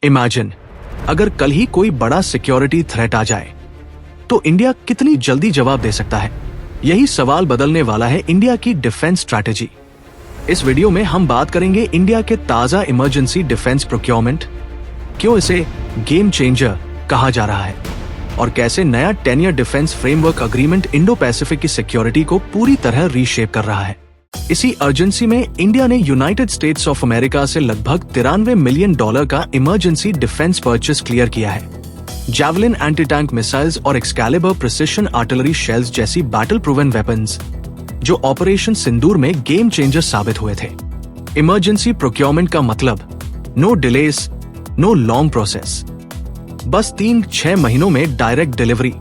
Imagine, अगर कल ही कोई बड़ा सिक्योरिटी थ्रेट आ जाए तो इंडिया कितनी जल्दी जवाब दे सकता है? यही सवाल बदलने वाला है इंडिया की डिफेंस स्ट्रैटेजी। इस वीडियो में हम बात करेंगे इंडिया के ताजा इमरजेंसी डिफेंस प्रोक्योरमेंट, क्यों इसे गेम चेंजर कहा जा रहा है और कैसे नया 10 year defence framework agreement Indo Pacific की सिक्योरिटी को पूरी तरह रीशेप कर रहा है। इसी अर्जेंसी में इंडिया ने यूनाइटेड स्टेट्स ऑफ अमेरिका से लगभग $93 मिलियन का इमरजेंसी डिफेंस परचेस क्लियर किया है। जैवलिन एंटी टैंक मिसाइल्स और एक्सकैलिबर प्रिसिशन आर्टिलरी शेल्स जैसी बैटल प्रूवन वेपन्स जो ऑपरेशन सिंदूर में गेम चेंजर साबित हुए थे। इमरजेंसी प्रोक्योरमेंट का मतलब no delays, no long process, बस 3-6 महीनों में डायरेक्ट डिलीवरी,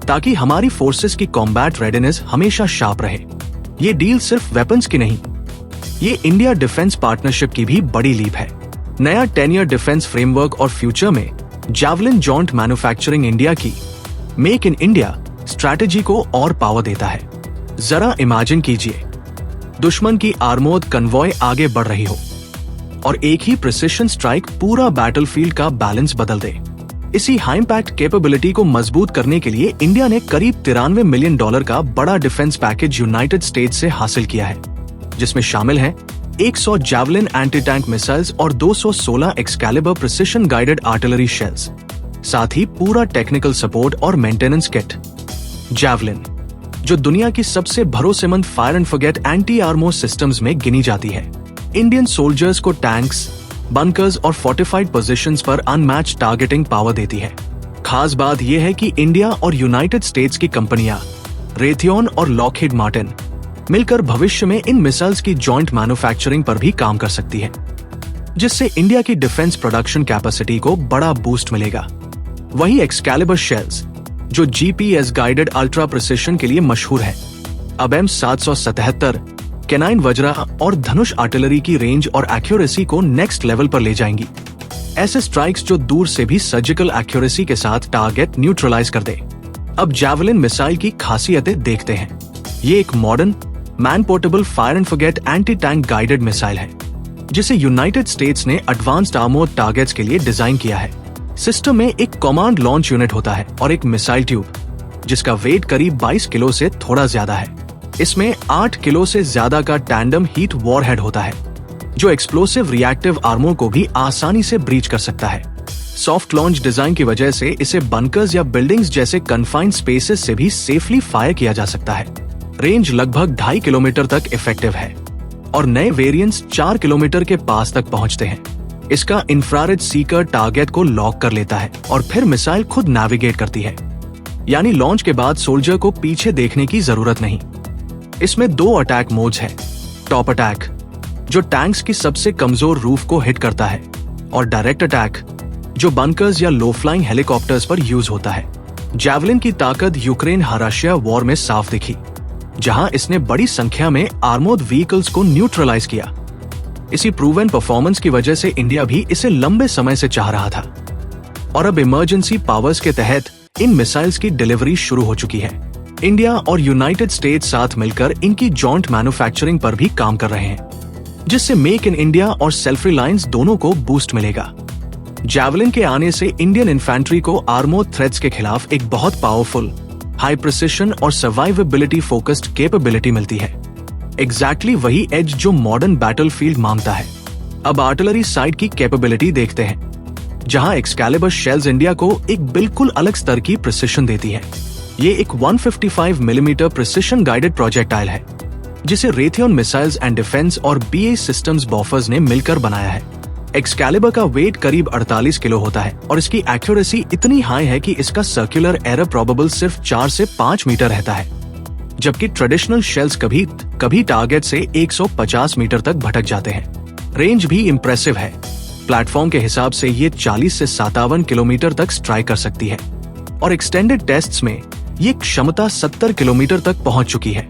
ताकि हमारी फोर्सेस की कॉम्बैट रेडीनेस हमेशा शार्प रहे। ये डील सिर्फ वेपन्स की नहीं, ये इंडिया डिफेंस पार्टनरशिप की भी बड़ी लीप है। नया 10 ईयर डिफेंस फ्रेमवर्क और फ्यूचर में जैवलिन जॉइंट मैन्युफैक्चरिंग इंडिया की मेक इन इंडिया स्ट्रैटेजी को और पावर देता है। जरा इमेजिन कीजिए, दुश्मन की आर्मोर्ड कन्वॉय आगे बढ़ रही हो और एक ही प्रिसिशन स्ट्राइक पूरा बैटलफील्ड का बैलेंस बदल दे। इसी हाई इम्पैक्ट कैपेबिलिटी को मजबूत करने के लिए इंडिया ने करीब $93 मिलियन का बड़ा डिफेंस पैकेज यूनाइटेड स्टेट्स से हासिल किया है, जिसमें शामिल हैं 100 जैवलिन एंटी टैंक मिसाइल्स और 216 Excalibur precision guided artillery shells, साथ ही पूरा टेक्निकल सपोर्ट और मेंटेनेंस किट। जैवलिन, जो दुनिया की सबसे भरोसेमंद fire and forget anti armour systems में गिनी जाती है, इंडियन सोल्जर्स को टैंक्स, बंकर्स और फोर्टिफाइड पोजीशंस पर अनमैच टारगेटिंग पावर देती है। खास बात यह है कि इंडिया और यूनाइटेड स्टेट्स की कंपनियां रेथियन और लॉकहीड मार्टिन मिलकर भविष्य में इन मिसाइल्स की जॉइंट मैन्युफैक्चरिंग पर भी काम कर सकती है, जिससे इंडिया की डिफेंस प्रोडक्शन कैपेसिटी को बड़ा बूस्ट मिलेगा। वही एक्सकैलिबर शेल्स, जो जीपीएस गाइडेड अल्ट्रा प्रिसिशन के लिए मशहूर है, अब M777 केनाइन वज्रा और धनुष आर्टिलरी की रेंज और एक्यूरेसी को नेक्स्ट लेवल पर ले जाएंगी। ऐसे स्ट्राइक्स जो दूर से भी सर्जिकल एक्यूरेसी के साथ टारगेट न्यूट्रलाइज कर दे। अब जैवलिन मिसाइल की खासियतें देखते हैं। ये एक modern man portable fire and forget anti tank guided missile है, जिसे यूनाइटेड स्टेट्स ने एडवांस्ड आर्मोर्ड टारगेट्स के लिए डिजाइन किया है। सिस्टम में एक कमांड लॉन्च यूनिट होता है और एक मिसाइल ट्यूब, जिसका वेट करीब 22 किलो से थोड़ा ज्यादा है। इसमें 8 किलो से ज्यादा का टैंडम हीट वॉरहेड होता है, जो एक्सप्लोसिव रिएक्टिव आर्मोर को भी आसानी से ब्रीच कर सकता है। सॉफ्ट लॉन्च डिजाइन की वजह से इसे बंकर्स या बिल्डिंग्स जैसे कन्फाइंड स्पेसेस से भी सेफली फायर किया जा सकता है। रेंज लगभग 2.5 किलोमीटर तक इफेक्टिव है और नए वेरिएंट्स 4 किलोमीटर के पास तक पहुंचते हैं। इसका इंफ्रारेड सीकर टारगेट को लॉक कर लेता है और फिर मिसाइल खुद नेविगेट करती है, यानी लॉन्च के बाद सोल्जर को पीछे देखने की जरूरत नहीं। इसमें 2 अटैक मोड्स हैं, टॉप अटैक, जो टैंक्स की सबसे कमजोर रूफ को हिट करता है, और डायरेक्ट अटैक, जो बंकर्स या लो फ्लाइंग हेलीकॉप्टर्स पर यूज होता है। जैवलिन की ताकत यूक्रेन रशिया वॉर में साफ दिखी, जहां इसने बड़ी संख्या में आर्मोर्ड व्हीकल्स को न्यूट्रलाइज किया। इसी प्रूवन परफॉर्मेंस की वजह से इंडिया भी इसे लंबे समय से चाह रहा था और अब इमरजेंसी पावर्स के तहत इन मिसाइल्स की डिलीवरी शुरू हो चुकी है। इंडिया और यूनाइटेड स्टेट्स साथ मिलकर इनकी जॉइंट मैन्युफैक्चरिंग पर भी काम कर रहे हैं, जिससे मेक इन इंडिया और सेल्फ रिलायंस दोनों को बूस्ट मिलेगा। जैवलिन के आने से इंडियन इन्फेंट्री को आर्मोर्ड थ्रेट्स के खिलाफ एक बहुत पावरफुल, हाई प्रिसिशन और सर्वाइवेबिलिटी फोकस्ड कैपेबिलिटी मिलती है। एग्जैक्टली वही एज जो मॉडर्न बैटलफील्ड मांगता है। अब आर्टिलरी साइड की कैपेबिलिटी देखते हैं, जहां एक्सकैलिबर शेल्स इंडिया को एक बिल्कुल अलग स्तर की प्रिसिशन देती है। ये एक 155 मिलीमीटर प्रिसिशन गाइडेड प्रोजेक्टाइल है, जिसे रेथियन मिसाइल्स एंड डिफेंस और BAE सिस्टम्स बॉफर्स ने मिलकर बनाया है। एक्सकैलिबर का वेट करीब 48 किलो होता है और इसकी एक्यूरेसी इतनी हाई है कि इसका सर्कुलर एरर प्रोबेबल सिर्फ 4 से 5 मीटर रहता है, जबकि ट्रेडिशनल शेल्स कभी टारगेट से 150 मीटर तक भटक जाते हैं। रेंज भी इम्प्रेसिव है। प्लेटफॉर्म के हिसाब से ये 40 से 57 किलोमीटर तक स्ट्राइक कर सकती है और एक्सटेंडेड टेस्ट्स में ये क्षमता 70 किलोमीटर तक पहुंच चुकी है।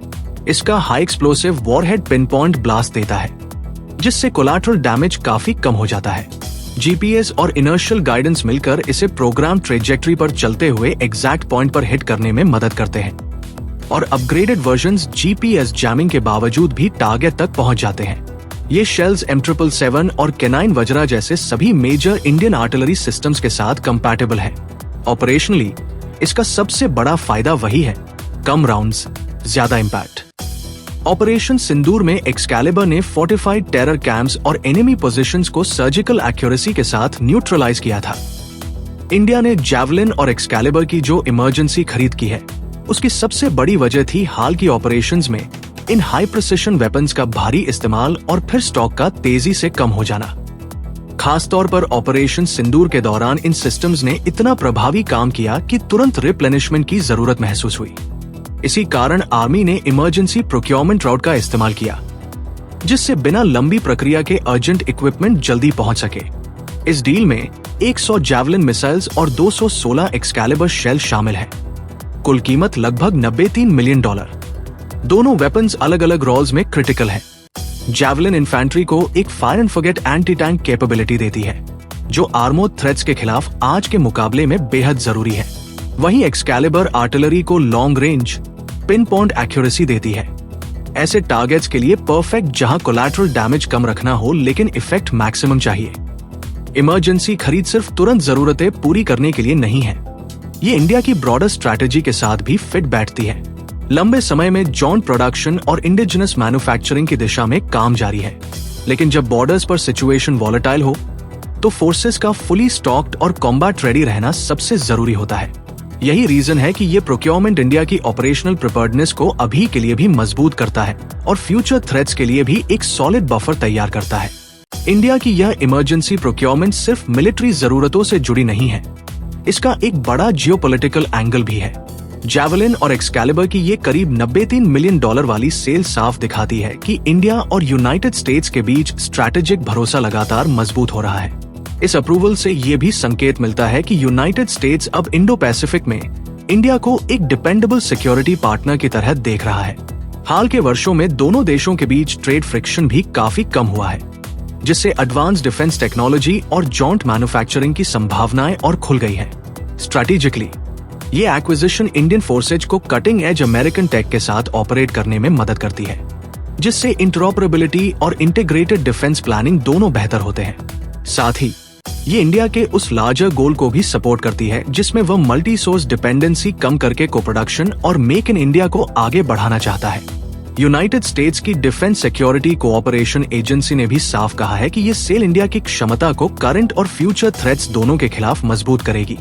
इसका high explosive warhead pin point blast देता है, जिससे कोलैटरल डैमेज काफी कम हो जाता है। जीपीएस और इनर्शियल गाइडेंस मिलकर इसे प्रोग्राम ट्रेजेक्टरी पर चलते हुए एग्जैक्ट पॉइंट पर हिट करने में मदद करते हैं और अपग्रेडेड वर्जन्स जीपीएस जैमिंग के बावजूद भी टारगेट तक पहुंच जाते हैं। ये शेल्स M777 और K9 वज्रा जैसे सभी मेजर इंडियन आर्टिलरी सिस्टम्स के साथ कंपैटिबल है। ऑपरेशनली इसका सबसे बड़ा फायदा वही है, कम राउंड्स, ज्यादा इम्पैक्ट। ऑपरेशन सिंदूर में एक्सकैलिबर ने फोर्टिफाइड टेरर कैंप्स और एनिमी पोजीशंस को सर्जिकल एक्यूरेसी के साथ न्यूट्रलाइज किया था। इंडिया ने जैवलिन और एक्सकैलिबर की जो इमरजेंसी खरीद की है, उसकी सबसे बड़ी वजह थी हाल की ऑपरेशंस में इन हाई प्रिसिशन वेपन्स का भारी इस्तेमाल और फिर स्टॉक का तेजी से कम हो जाना। खासतौर पर ऑपरेशन सिंदूर के दौरान इन सिस्टम्स ने इतना प्रभावी काम किया कि तुरंत रिप्लेनिशमेंट की जरूरत महसूस हुई। इसी कारण आर्मी ने इमरजेंसी प्रोक्योरमेंट राउट का इस्तेमाल किया, जिससे बिना लंबी प्रक्रिया के अर्जेंट इक्विपमेंट जल्दी पहुंच सके। इस डील में 100 जैवलिन मिसाइल्स और 216 एक्सकैलिबर शेल शामिल है। कुल कीमत लगभग $93 मिलियन। दोनों वेपन्स अलग अलग रोल्स में क्रिटिकल है। जैवलिन इन्फेंट्री को एक fire and forget anti tank capability देती है, जो आर्मोर्ड थ्रेट्स के खिलाफ आज के मुकाबले में बेहद जरूरी है। वहीं एक्सकैलिबर आर्टिलरी को long range, pin point accuracy देती है, ऐसे टारगेट्स के लिए परफेक्ट जहां कोलैटरल डैमेज कम रखना हो लेकिन इफेक्ट मैक्सिमम चाहिए। इमरजेंसी खरीद सिर्फ तुरंत जरूरतें पूरी करने के लिए नहीं है, ये इंडिया की ब्रॉडर स्ट्रैटेजी के साथ भी फिट बैठती है। लंबे समय में जॉइंट प्रोडक्शन और इंडिजिनस मैन्युफैक्चरिंग की दिशा में काम जारी है, लेकिन जब बॉर्डर्स पर सिचुएशन वॉलेटाइल हो तो फोर्सेस का फुली स्टॉक्ड और कॉम्बैट रेडी रहना सबसे जरूरी होता है। यही रीजन है कि ये प्रोक्योरमेंट इंडिया की ऑपरेशनल प्रिपेयर्डनेस को अभी के लिए भी मजबूत करता है और फ्यूचर थ्रेट्स के लिए भी एक सॉलिड बफर तैयार करता है। इंडिया की यह इमरजेंसी प्रोक्योरमेंट सिर्फ मिलिट्री जरूरतों से जुड़ी नहीं है, इसका एक बड़ा जियोपॉलिटिकल एंगल भी है। जैवलिन और एक्सकैलिबर की ये करीब $93 मिलियन वाली सेल साफ दिखाती है कि इंडिया और यूनाइटेड स्टेट्स के बीच स्ट्रैटेजिक भरोसा लगातार मजबूत हो रहा है। इस अप्रूवल से ये भी संकेत मिलता है कि यूनाइटेड स्टेट्स अब इंडो पैसिफिक में इंडिया को एक डिपेंडेबल सिक्योरिटी पार्टनर की तरह देख रहा है। हाल के वर्षों में दोनों देशों के बीच ट्रेड फ्रिक्शन भी काफी कम हुआ है, जिससे एडवांस डिफेंस टेक्नोलॉजी और जॉइंट मैन्युफैक्चरिंग की संभावनाएं और खुल गई है। स्ट्रैटेजिकली ये एक्विजिशन इंडियन फोर्सेज को कटिंग एज अमेरिकन टेक के साथ ऑपरेट करने में मदद करती है, जिससे इंटरऑपरेबिलिटी और इंटीग्रेटेड डिफेंस प्लानिंग दोनों बेहतर होते हैं। साथ ही ये इंडिया के उस लार्जर गोल को भी सपोर्ट करती है, जिसमें वह मल्टी सोर्स डिपेंडेंसी कम करके को प्रोडक्शन और मेक इन इंडिया को आगे बढ़ाना चाहता है। यूनाइटेड स्टेट्स की डिफेंस सिक्योरिटी कोऑपरेशन एजेंसी ने भी साफ कहा है कि ये सेल इंडिया की क्षमता को करंट और फ्यूचर थ्रेट्स दोनों के खिलाफ मजबूत करेगी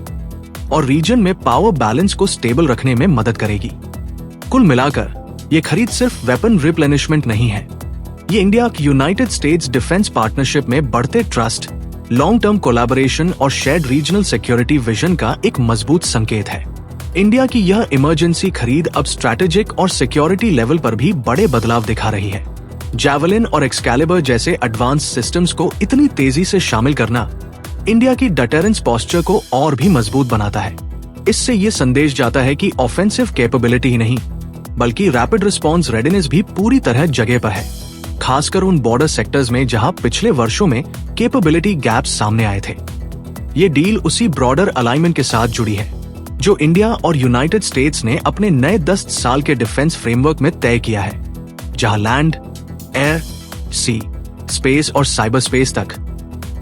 और रीजन में पावर बैलेंस को स्टेबल रखने में मदद करेगी। कुल मिलाकर ये खरीद सिर्फ वेपन रिप्लेनिशमेंट नहीं है, ये India United states defence partnership में बढ़ते ट्रस्ट, लॉन्ग टर्म कोलैबोरेशन और शेयर्ड रीजनल सिक्योरिटी विजन का एक मजबूत संकेत है। इंडिया की यह इमरजेंसी खरीद अब स्ट्रैटेजिक और सिक्योरिटी लेवल पर भी बड़े बदलाव दिखा रही है। जैवलिन और एक्सकैलिबर जैसे एडवांस सिस्टम्स को इतनी तेजी से शामिल करना इंडिया की डिटेरेंस पोस्चर को और भी मजबूत बनाता है। इससे ये संदेश जाता है कि ऑफेंसिव कैपेबिलिटी ही नहीं, बल्कि रैपिड रिस्पांस रेडीनेस भी पूरी तरह जगह पर है, खासकर उन बॉर्डर सेक्टर्स में जहां पिछले वर्षों में कैपेबिलिटी गैप्स सामने आए थे। ये डील उसी ब्रॉडर अलाइनमेंट के साथ जुड़ी है जो इंडिया और यूनाइटेड स्टेट्स ने अपने नए 10 साल के डिफेंस फ्रेमवर्क में तय किया है, जहां लैंड, एयर, सी, स्पेस और साइबर स्पेस तक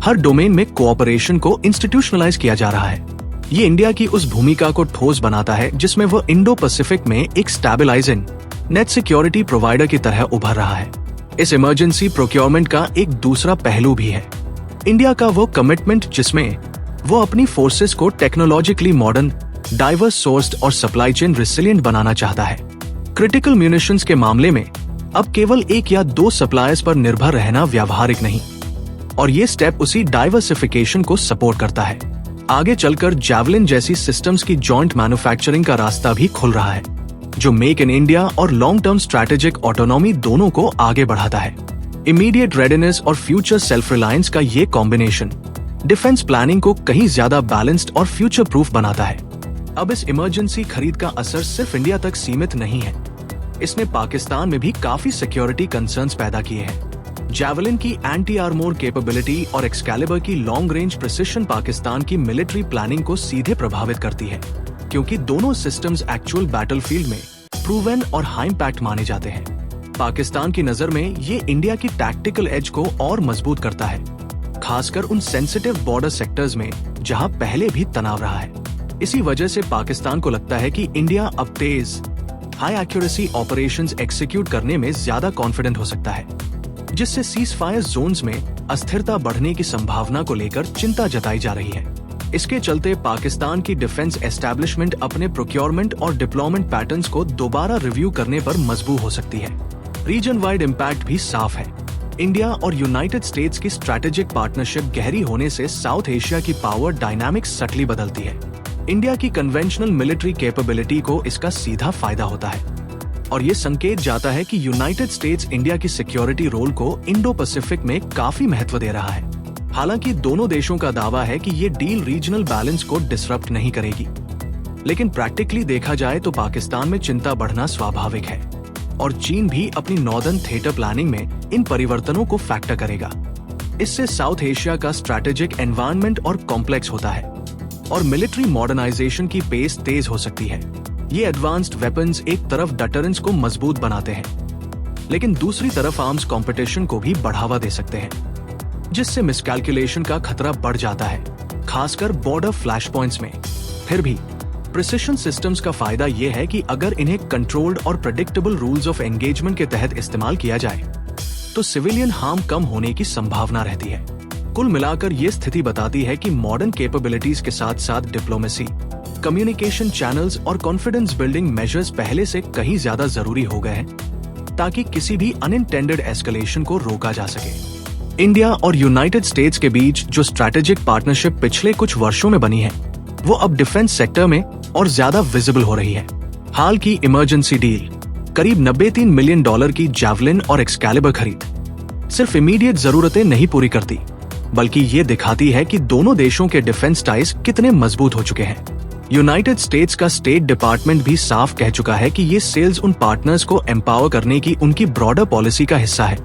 हर डोमेन में कोऑपरेशन को इंस्टीट्यूशनलाइज किया जा रहा है। ये इंडिया की उस भूमिका को ठोस बनाता है जिसमें वह इंडो पैसिफिक में एक स्टैबिलाइजिंग नेट सिक्योरिटी प्रोवाइडर की तरह उभर रहा है। इस इमरजेंसी प्रोक्योरमेंट का एक दूसरा पहलू भी है, इंडिया का वो कमिटमेंट जिसमें वो अपनी फोर्सेस को टेक्नोलॉजिकली मॉडर्न, डाइवर्स सोर्स्ड और सप्लाई चेन रिसिलिएंट बनाना चाहता है। क्रिटिकल म्यूनिशंस के मामले में अब केवल 1 या 2 सप्लायर्स पर निर्भर रहना व्यावहारिक नहीं, और ये स्टेप उसी डाइवर्सिफिकेशन को सपोर्ट करता है। आगे चलकर जैवलिन जैसी सिस्टम्स की जॉइंट मैन्युफैक्चरिंग का रास्ता भी खुल रहा है, जो मेक इन इंडिया और लॉन्ग टर्म स्ट्रैटेजिक ऑटोनॉमी दोनों को आगे बढ़ाता है। इमीडिएट रेडीनेस और फ्यूचर सेल्फ रिलायंस का ये कॉम्बिनेशन डिफेंस प्लानिंग को कहीं ज्यादा बैलेंस्ड और फ्यूचर प्रूफ बनाता है। अब इस इमरजेंसी खरीद का असर सिर्फ इंडिया तक सीमित नहीं है, इसने पाकिस्तान में भी काफी सिक्योरिटी कंसर्न्स पैदा किए हैं। जैवलिन की एंटी आर्मोर कैपेबिलिटी और एक्सकैलिबर की लॉन्ग रेंज प्रिसिशन पाकिस्तान की मिलिट्री प्लानिंग को सीधे प्रभावित करती है, क्योंकि दोनों सिस्टम्स एक्चुअल बैटलफील्ड में प्रूवन और हाई इम्पैक्ट माने जाते हैं। पाकिस्तान की नजर में ये इंडिया की टैक्टिकल एज को और मजबूत करता है, खासकर उन सेंसिटिव बॉर्डर सेक्टर्स में जहां पहले भी तनाव रहा है। इसी वजह से पाकिस्तान को लगता है कि इंडिया अब तेज हाई एक्यूरेसी ऑपरेशंस एग्जीक्यूट करने में ज्यादा कॉन्फिडेंट हो सकता है, जिससे सीज फायर जोन्स में अस्थिरता बढ़ने की संभावना को लेकर चिंता जताई जा रही है। इसके चलते पाकिस्तान की डिफेंस एस्टैब्लिशमेंट अपने प्रोक्योरमेंट और डिप्लॉयमेंट पैटर्न्स को दोबारा रिव्यू करने पर मजबूर हो सकती है। रीजन वाइड इम्पैक्ट भी साफ है। इंडिया और यूनाइटेड स्टेट्स की स्ट्रैटेजिक पार्टनरशिप गहरी होने से साउथ एशिया की पावर डायनामिक्स सटली बदलती है। इंडिया की कन्वेंशनल मिलिट्री कैपेबिलिटी को इसका सीधा फायदा होता है और ये संकेत जाता है कि यूनाइटेड स्टेट्स इंडिया की सिक्योरिटी रोल को इंडो पैसिफिक में काफी महत्व दे रहा है। हालांकि दोनों देशों का दावा है कि ये डील रीजनल बैलेंस को डिसरप्ट नहीं करेगी, लेकिन प्रैक्टिकली देखा जाए तो पाकिस्तान में चिंता बढ़ना स्वाभाविक है और चीन भी अपनी नॉर्दर्न थिएटर प्लानिंग में इन परिवर्तनों को फैक्टर करेगा। इससे साउथ एशिया का स्ट्रैटेजिक एनवायरनमेंट और कॉम्प्लेक्स होता है और मिलिट्री मॉडर्नाइजेशन की पेस तेज हो सकती है। ये एडवांस्ड वेपन्स एक तरफ डटरेंस को मजबूत बनाते हैं, लेकिन दूसरी तरफ आर्म्स कंपटीशन को भी बढ़ावा दे सकते हैं, जिससे मिसकैलकुलेशन का खतरा बढ़ जाता है, खासकर बॉर्डर फ्लैश पॉइंट्स में। फिर भी प्रिसिशन सिस्टम्स का फायदा ये है कि अगर इन्हें कंट्रोल्ड और प्रेडिक्टेबल रूल्स ऑफ एंगेजमेंट के तहत इस्तेमाल किया जाए तो सिविलियन हार्म कम होने की संभावना रहती है। कुल मिलाकर ये स्थिति बताती है कि मॉडर्न कैपेबिलिटीज के साथ साथ डिप्लोमेसी, कम्युनिकेशन चैनल्स और कॉन्फिडेंस बिल्डिंग मेजर्स पहले से कहीं ज्यादा जरूरी हो गए हैं ताकि किसी भी अनइंटेंडेड एस्केलेशन को रोका जा सके। इंडिया और यूनाइटेड स्टेट्स के बीच जो स्ट्रैटेजिक पार्टनरशिप पिछले कुछ वर्षों में बनी है, वो अब डिफेंस सेक्टर में और ज्यादा विजिबल हो रही है। हाल की इमरजेंसी डील, करीब $93 मिलियन की जैवलिन और एक्सकैलिबर खरीद, सिर्फ इमीडिएट जरूरतें नहीं पूरी करती, बल्कि ये दिखाती है कि दोनों देशों के डिफेंस टाइज कितने मजबूत हो चुके हैं। यूनाइटेड स्टेट्स का स्टेट डिपार्टमेंट भी साफ कह चुका है कि ये सेल्स उन पार्टनर्स को एम्पावर करने की उनकी ब्रॉडर पॉलिसी का हिस्सा है,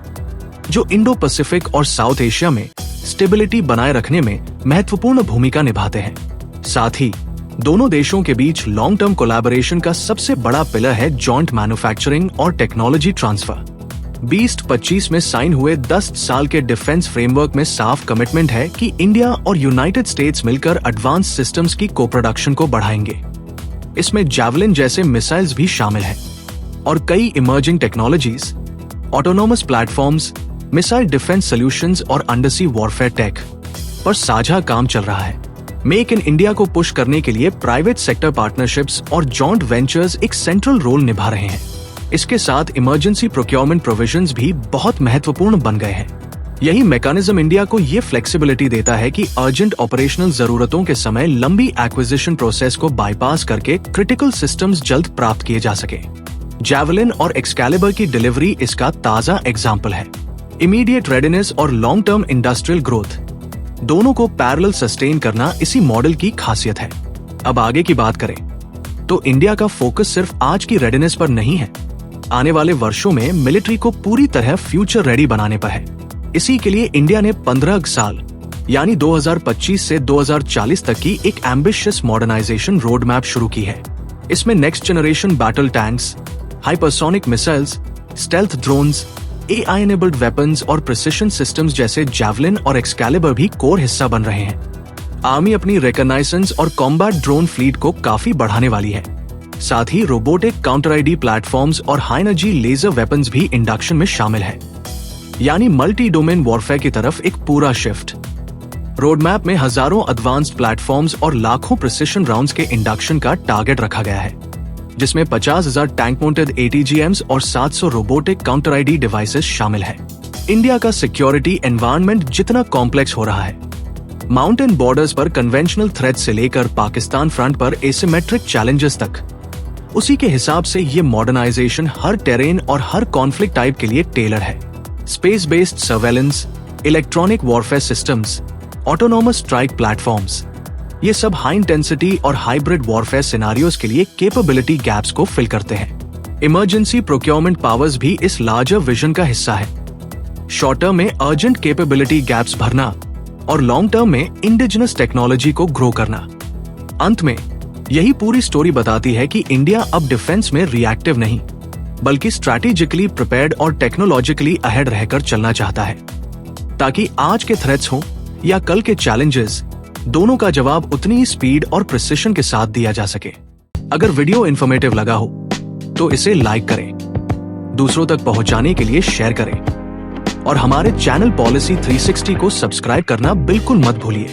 जो इंडो पैसिफिक और साउथ एशिया में स्टेबिलिटी बनाए रखने में महत्वपूर्ण भूमिका निभाते हैं। साथ ही दोनों देशों के बीच लॉन्ग टर्म कोलैबोरेशन का सबसे बड़ा पिलर है जॉइंट मैन्युफैक्चरिंग और टेक्नोलॉजी ट्रांसफर। 2025 में साइन हुए 10 साल के डिफेंस फ्रेमवर्क में साफ कमिटमेंट है कि इंडिया और यूनाइटेड स्टेट्स मिलकर एडवांस सिस्टम्स की को प्रोडक्शन को बढ़ाएंगे। इसमें जैवलिन जैसे मिसाइल्स भी शामिल हैं और कई emerging technologies, autonomous platforms, missile defence solutions और अंडरसी वॉरफेयर टेक पर साझा काम चल रहा है। मेक इन इंडिया को पुश करने के लिए प्राइवेट सेक्टर पार्टनरशिप्स और जॉइंट वेंचर्स एक सेंट्रल रोल निभा रहे हैं। इसके साथ इमरजेंसी प्रोक्योरमेंट प्रोविजंस भी बहुत महत्वपूर्ण बन गए हैं। यही मैकेनिज्म इंडिया को ये फ्लेक्सिबिलिटी देता है कि अर्जेंट ऑपरेशनल जरूरतों के समय लंबी एक्विजिशन प्रोसेस को बाईपास करके क्रिटिकल सिस्टम्स जल्द प्राप्त किए जा सके। जैवलिन और एक्सकैलिबर की डिलीवरी इसका ताजा एग्जाम्पल है। इमीडिएट रेडीनेस और लॉन्ग टर्म इंडस्ट्रियल ग्रोथ दोनों को पैरेलल सस्टेन करना इसी मॉडल की खासियत है। अब आगे की बात करें तो इंडिया का फोकस सिर्फ आज की रेडीनेस पर नहीं है, आने वाले वर्षों में मिलिट्री को पूरी तरह फ्यूचर रेडी बनाने पर है। इसी के लिए इंडिया ने 15 साल यानी 2025 से 2040 तक की एक एम्बिशियस मॉडर्नाइजेशन रोड मैप शुरू की है। इसमें next generation battle tanks, hypersonic missiles, stealth drones, AI enabled weapons और प्रिसिशन सिस्टम्स जैसे जैवलिन और एक्सकैलिबर भी कोर हिस्सा बन रहे हैं। आर्मी अपनी रिकॉग्नाइजेंस और कॉम्बैट ड्रोन फ्लीट को काफी बढ़ाने वाली है। साथ ही रोबोटिक काउंटर आईडी प्लेटफॉर्म्स और हाई एनर्जी लेजर वेपन्स भी इंडक्शन में शामिल है, यानी मल्टी डोमेन वॉरफेयर की तरफ एक पूरा शिफ्ट। रोड मैप में हजारों एडवांस्ड प्लेटफॉर्म्स और लाखों प्रिसिशन राउंड्स के इंडक्शन का टारगेट रखा गया है, जिसमें 50,000 टैंक माउंटेड ATGMs और 700 रोबोटिक काउंटर आईडी डिवाइसेस शामिल है। इंडिया का सिक्योरिटी एनवायरनमेंट जितना कॉम्प्लेक्स हो रहा है, माउंटेन बॉर्डर्स पर कन्वेंशनल थ्रेट से लेकर पाकिस्तान फ्रंट पर एसिमेट्रिक चैलेंजेस तक, उसी के हिसाब से ये मॉडर्नाइजेशन हर टेरेन और हर कॉन्फ्लिक्ट टाइप के लिए टेलर है। Space based surveillance, electronic warfare systems, autonomous strike platforms, ये सब हाई इंटेंसिटी और हाइब्रिड वॉरफेयर सिनारियोस के लिए कैपेबिलिटी गैप्स को फिल करते हैं। इमरजेंसी प्रोक्योरमेंट पावर्स भी इस लार्जर विजन का हिस्सा है। शॉर्ट टर्म में अर्जेंट कैपेबिलिटी गैप्स भरना और लॉन्ग टर्म में इंडिजिनस टेक्नोलॉजी को ग्रो करना। अंत में यही पूरी स्टोरी बताती है कि इंडिया अब डिफेंस में रिएक्टिव नहीं बल्कि स्ट्रैटेजिकली प्रिपेयर्ड और टेक्नोलॉजिकली अहेड रहकर चलना चाहता है, ताकि आज के थ्रेट्स हो या कल के चैलेंजेस, दोनों का जवाब उतनी ही स्पीड और प्रिसिशन के साथ दिया जा सके। अगर वीडियो इन्फॉर्मेटिव लगा हो तो इसे लाइक करें, दूसरों तक पहुंचाने के लिए शेयर करें और हमारे चैनल पॉलिसी 360 को सब्सक्राइब करना बिल्कुल मत भूलिए।